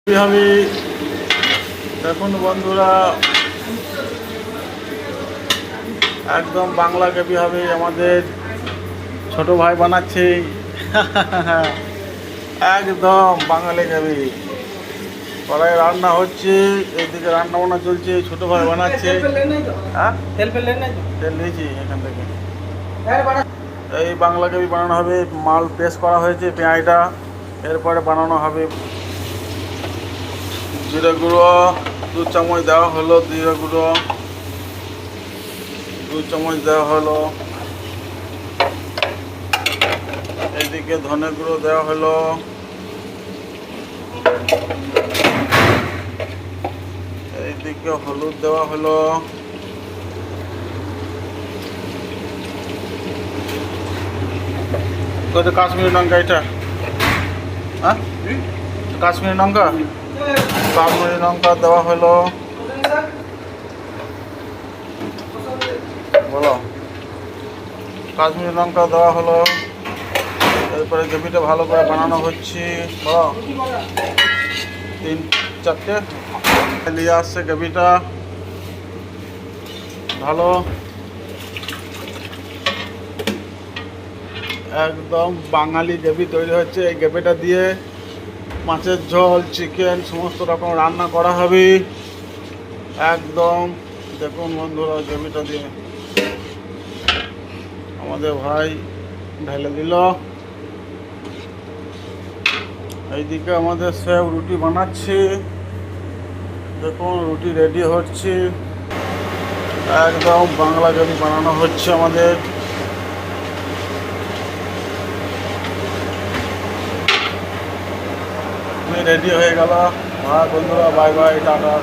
আমি দেখুন বন্ধুরা, একদম বাংলা গ্রেভি হবে। আমাদের ছোট ভাই বানাচ্ছে একদম বাঙালি গ্রেভি। কড়াই রান্না হচ্ছে, এইদিকে রান্না বান্না চলছে, ছোট ভাই বানাচ্ছে। হ্যাঁ, তেল নিয়েছি এখান থেকে। এই বাংলা গ্রেভি বানানো হবে। মাল পেস্ট করা হয়েছে, পেঁয়াজটা এরপরে বানানো হবে। জিরে গুঁড়ো 2 চামচ দেওয়া হলো, জিরে গুঁড়ো 2 চামচ দেওয়া হলো। এইদিকে ধনে গুঁড়ো দেওয়া হলো, এইদিকে হলুদ দেওয়া হলো, কাশ্মীরি লঙ্কা। এটা হ্যাঁ, কাশ্মীরি লঙ্কা দেওয়া হলো। বলো, কাশ্মীরি লঙ্কা দেওয়া হলো। এরপরে গ্রেভিটা ভালো করে বানানো হচ্ছে। বলো, 3-4টে নিয়ে আসছে গ্রেভিটা ভালো। একদম বাঙালি গ্রেভি তৈরি হচ্ছে। এই গ্রেভিটা দিয়ে মাছের ঝোল, চিকেন সমস্ত রকম রান্না করা হবে। একদম দেখুন বন্ধুরা, গ্রেভিটা দিয়ে আমাদের ভাই ঢেলে দিল। এইদিকে আমাদের সেব রুটি বানাচ্ছে। দেখুন রুটি রেডি হচ্ছে। একদম বাংলা গ্রেভি বানানো হচ্ছে আমাদের। রেডি হয়ে গেল। হ্যাঁ বন্ধুরা, বাই বাই, টাটা।